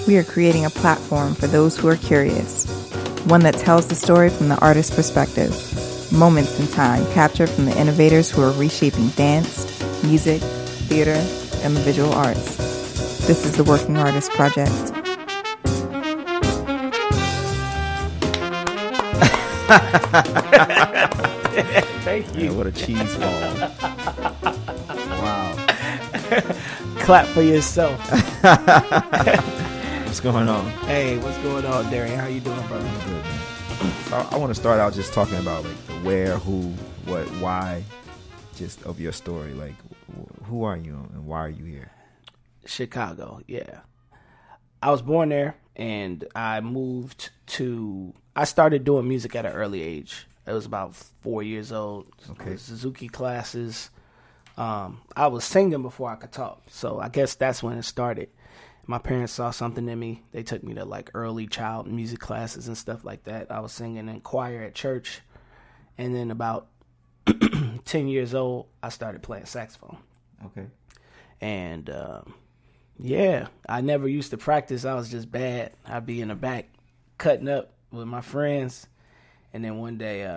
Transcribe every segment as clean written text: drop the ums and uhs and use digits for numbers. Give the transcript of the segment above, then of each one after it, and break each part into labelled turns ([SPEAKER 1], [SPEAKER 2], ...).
[SPEAKER 1] we are creating a platform for those who are curious, one that tells the story from the artist's perspective, moments in time captured from the innovators who are reshaping dance, music, theater, and the visual arts. This is the Working Artist Project.
[SPEAKER 2] Thank you.
[SPEAKER 3] Man, what a cheese ball. Wow.
[SPEAKER 2] Clap for yourself.
[SPEAKER 3] What's going on?
[SPEAKER 2] Hey, what's going on, Darian? How you doing, brother?
[SPEAKER 3] Good, man. So I want to start out just talking about like the where, who, what, why, just of your story. Like, who are you and why are you here?
[SPEAKER 2] Chicago, yeah. I was born there, and I started doing music at an early age. I was about 4 years old.
[SPEAKER 3] Okay.
[SPEAKER 2] Suzuki classes. I was singing before I could talk, so I guess that's when it started. My parents saw something in me. They took me to like early child music classes and stuff like that. I was singing in choir at church, and then about 10 years old, I started playing saxophone.
[SPEAKER 3] Okay.
[SPEAKER 2] And yeah, I never used to practice. I was just bad. I'd be in the back cutting up with my friends. And then one day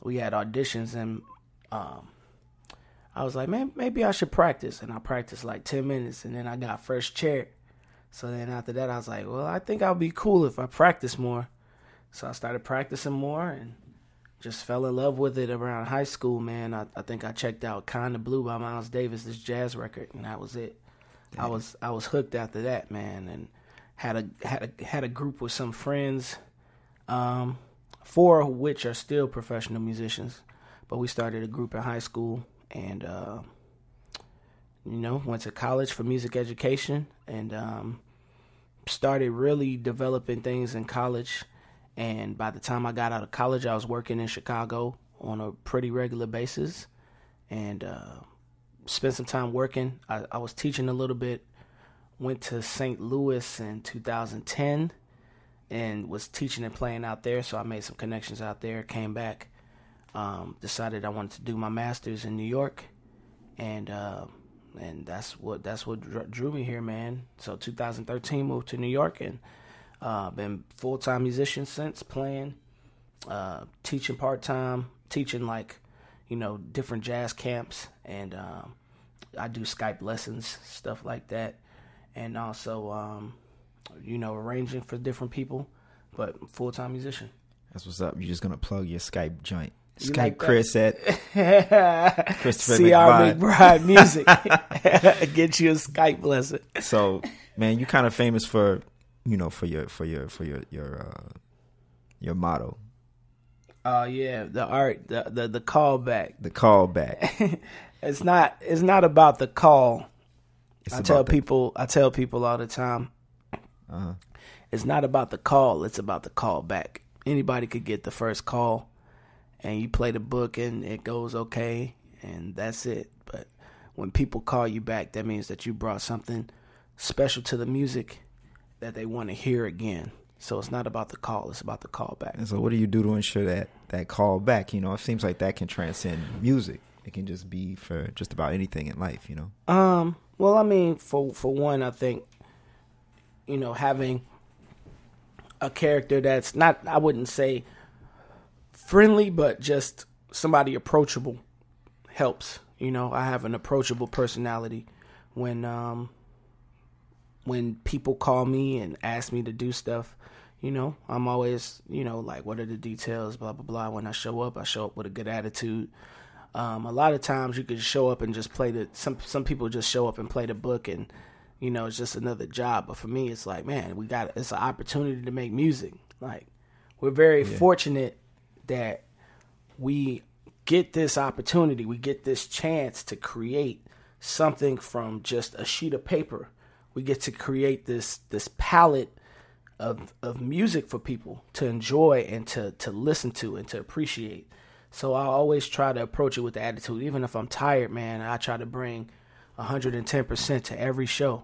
[SPEAKER 2] we had auditions, and I was like, man, maybe I should practice. And I practiced like 10 minutes, and then I got first chair. So then after that, I was like, well, I think I'll be cool if I practice more. So I started practicing more and just fell in love with it around high school, man. I think I checked out Kinda Blue by Miles Davis, this jazz record, and that was it. Damn. I was hooked after that, man, and had a group with some friends, 4 of which are still professional musicians. But we started a group in high school and went to college for music education and started really developing things in college. And by the time I got out of college, I was working in Chicago on a pretty regular basis and spent some time working. I was teaching a little bit, went to St. Louis in 2010 and was teaching and playing out there. So I made some connections out there, came back, decided I wanted to do my master's in New York. And that's what drew me here, man. So 2013, moved to New York and been full-time musician since, playing, teaching part-time, teaching different jazz camps, and I do Skype lessons, stuff like that, and also arranging for different people, but full-time musician.
[SPEAKER 3] That's what's up. You're just gonna plug your Skype joint.
[SPEAKER 2] You
[SPEAKER 3] Skype
[SPEAKER 2] like
[SPEAKER 3] Chris at Christopher
[SPEAKER 2] CR
[SPEAKER 3] McBride
[SPEAKER 2] Music. Get you a Skype lesson.
[SPEAKER 3] So, man, you kind of famous for your motto.
[SPEAKER 2] Oh yeah, the art, the callback.
[SPEAKER 3] The callback.
[SPEAKER 2] It's not about the call.
[SPEAKER 3] It's
[SPEAKER 2] I tell people all the time.
[SPEAKER 3] Uh-huh.
[SPEAKER 2] It's not about the call. It's about the callback. Anybody could get the first call, and you play the book, and it goes okay, and that's it. But when people call you back, that means that you brought something special to the music that they want to hear again. So it's not about the call, it's about the callback.
[SPEAKER 3] And so what do you do to ensure that call back? It seems like that can transcend music. It can just be for just about anything in life,
[SPEAKER 2] Well, I mean, for one, I think, having a character that's not, I wouldn't say friendly, but just somebody approachable helps. I have an approachable personality. When people call me and ask me to do stuff, I'm always, like, what are the details, blah, blah, blah. When I show up with a good attitude. A lot of times you could show up and just play some people just show up and play the book and, it's just another job. But for me, it's like, man, it's an opportunity to make music. Like, we're very fortunate that we get this opportunity. We get this chance to create something from just a sheet of paper. We get to create this palette of music for people to enjoy and to listen to and to appreciate. So I always try to approach it with the attitude. Even if I'm tired, man, I try to bring 110% to every show.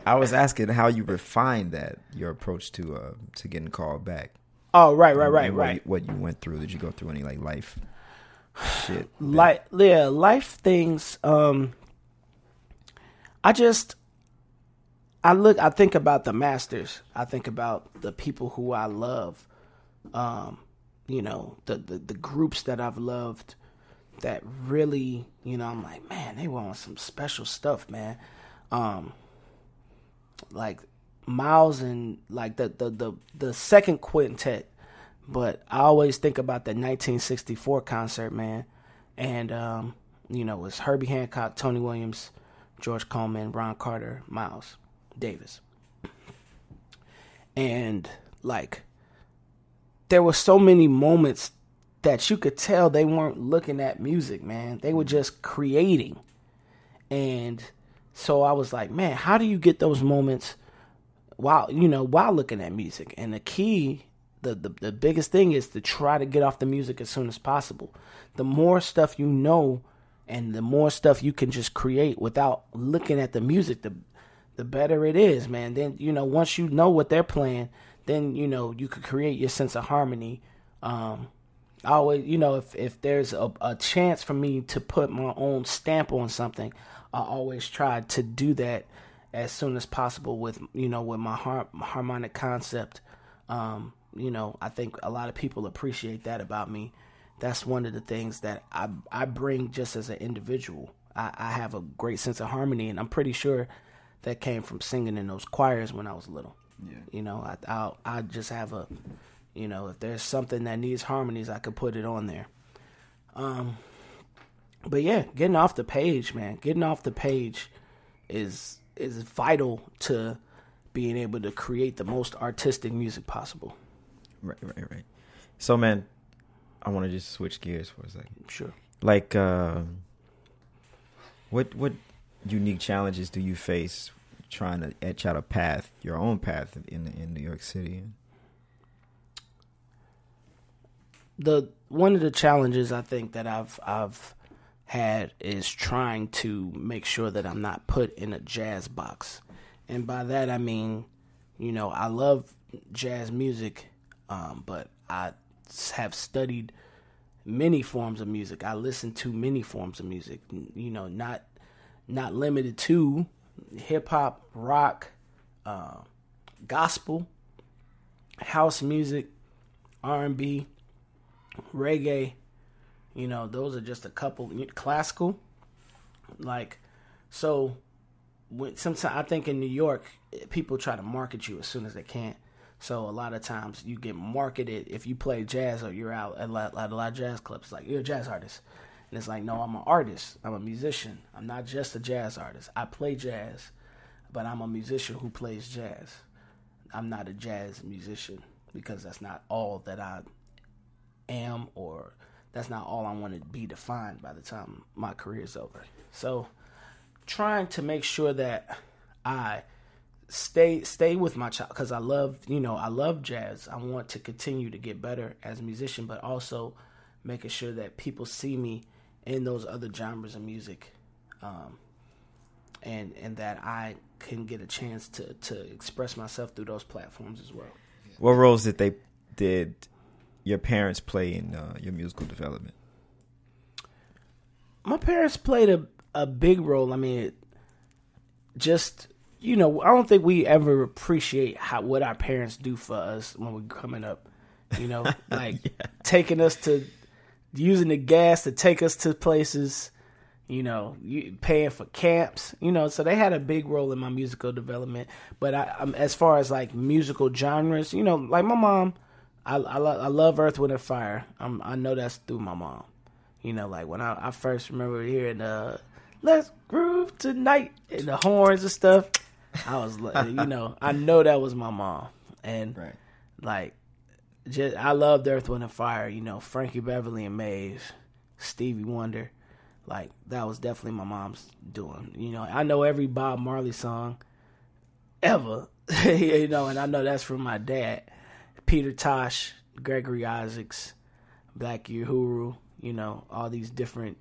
[SPEAKER 3] I was asking how you refined your approach to getting called back.
[SPEAKER 2] Oh, right.
[SPEAKER 3] What you went through? Did you go through any life shit?
[SPEAKER 2] Life things. I I think about the masters. I think about the people who I love. You know, the groups that I've loved that really, you know, I'm like, man, they were on some special stuff, man. Like Miles and like the second quintet, but I always think about the 1964 concert, man. And you know, it's Herbie Hancock, Tony Williams, George Coleman, Ron Carter, Miles Davis. And like there were so many moments that you could tell they weren't looking at music, man. They were just creating. And so I was like, man, how do you get those moments while looking at music? And the key, the biggest thing is to try to get off the music as soon as possible. The more stuff you know and the more stuff you can just create without looking at the music, the better it is, man. Then, you know, once you know what they're playing, then, you know, you could create your sense of harmony. I always, you know, if there's a chance for me to put my own stamp on something, I always try to do that as soon as possible with, you know, with my harmonic concept. You know, I think a lot of people appreciate that about me. That's one of the things that I bring just as an individual. I have a great sense of harmony, and I'm pretty sure that came from singing in those choirs when I was little. Yeah. You know, I just have a, you know, if there's something that needs harmonies, I could put it on there. But yeah, getting off the page, man. Getting off the page is vital to being able to create the most artistic music possible.
[SPEAKER 3] Right. So, man, I want to just switch gears for a second.
[SPEAKER 2] Sure.
[SPEAKER 3] Like, what unique challenges do you face trying to etch out your own path in New York City?
[SPEAKER 2] One of the challenges I think that I've had is trying to make sure that I'm not put in a jazz box. And by that I mean, you know, I love jazz music, but I have studied many forms of music. I listen to many forms of music, you know, not limited to hip hop, rock, gospel, house music, R&B, reggae. You know, those are just a couple. Classical, like, so sometimes I think in New York, people try to market you as soon as they can. So a lot of times you get marketed if you play jazz or you're out at a lot of jazz clubs. Like, you're a jazz artist. And it's like, no, I'm an artist. I'm a musician. I'm not just a jazz artist. I play jazz, but I'm a musician who plays jazz. I'm not a jazz musician because that's not all that I am, or that's not all I want to be defined by the time my career is over. So trying to make sure that I stay with my child, because I love jazz. I want to continue to get better as a musician, but also making sure that people see me in those other genres of music, and that I can get a chance to express myself through those platforms as well.
[SPEAKER 3] What roles did your parents play in your musical development?
[SPEAKER 2] My parents played a big role. I mean, just, you know, I don't think we ever appreciate what our parents do for us when we're coming up. You know, like taking us to, using the gas to take us to places, you know, paying for camps, you know, so they had a big role in my musical development. But as far as like musical genres, you know, like my mom, I love Earth, Wind & Fire. I know that's through my mom. You know, like when I first remember hearing "Let's Groove Tonight" and the horns and stuff, I was like, you know, I know that was my mom. And
[SPEAKER 3] right.
[SPEAKER 2] Like, I loved Earth, Wind & Fire. You know, Frankie Beverly and Maze, Stevie Wonder. Like, that was definitely my mom's doing. You know, I know every Bob Marley song ever. You know, and I know that's from my dad. Peter Tosh, Gregory Isaacs, Black Uhuru, you know, all these different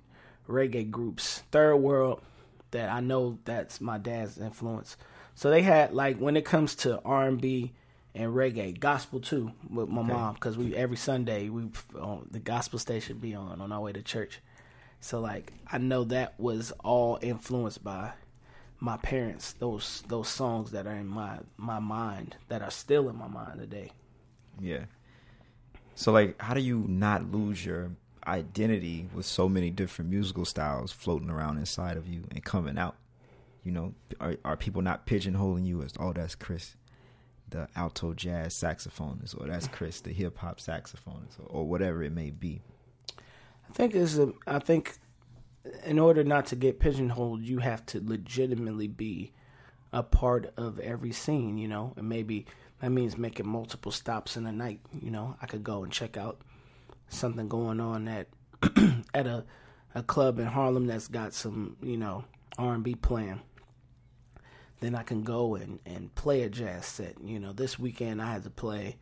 [SPEAKER 2] reggae groups. Third World, that I know that's my dad's influence. So they had, like, when it comes to R&B and reggae, gospel too, with my mom, because every Sunday the gospel station be on our way to church. So, like, I know that was all influenced by my parents, those songs that are in my mind, that are still in my mind today.
[SPEAKER 3] Yeah. So, like, how do you not lose your identity with so many different musical styles floating around inside of you and coming out? You know, are people not pigeonholing you as, oh, that's Chris, the alto jazz saxophonist, or that's Chris, the hip hop saxophonist, or whatever it may be?
[SPEAKER 2] I think in order not to get pigeonholed, you have to legitimately be a part of every scene, you know, and maybe that means making multiple stops in a night. You know, I could go and check out something going on at a club in Harlem that's got some, you know, R&B playing. Then I can go and play a jazz set. You know, this weekend I had to play,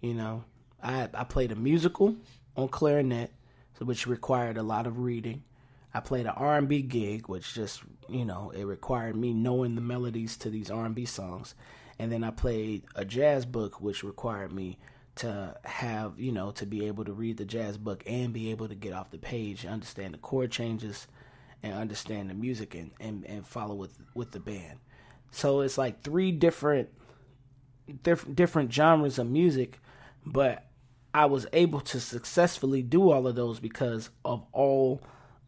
[SPEAKER 2] you know, I played a musical on clarinet, which required a lot of reading. I played an R&B gig, which just, you know, it required me knowing the melodies to these R&B songs. And then I played a jazz book, which required me to have, you know, to be able to read the jazz book and be able to get off the page, understand the chord changes, and understand the music and follow with the band. So it's like three different genres of music, but I was able to successfully do all of those because of all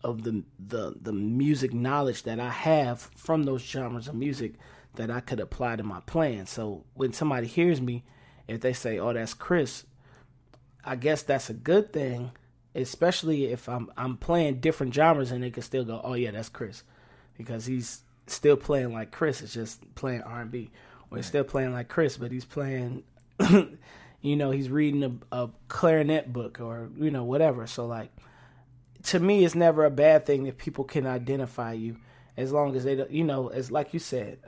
[SPEAKER 2] of the music knowledge that I have from those genres of music that I could apply to my playing. So when somebody hears me, if they say, oh, that's Chris, I guess that's a good thing, especially if I'm playing different genres and they can still go, oh, yeah, that's Chris, because he's still playing like Chris. It's just playing R&B. Or he's still playing like Chris, but he's playing, you know, he's reading a clarinet book or, you know, whatever. So, like, to me, it's never a bad thing if people can identify you, as long as they don't, you know, as like you said,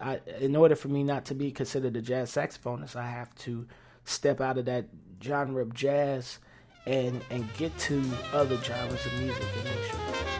[SPEAKER 2] in order for me not to be considered a jazz saxophonist, I have to step out of that genre of jazz and get to other genres of music and make sure.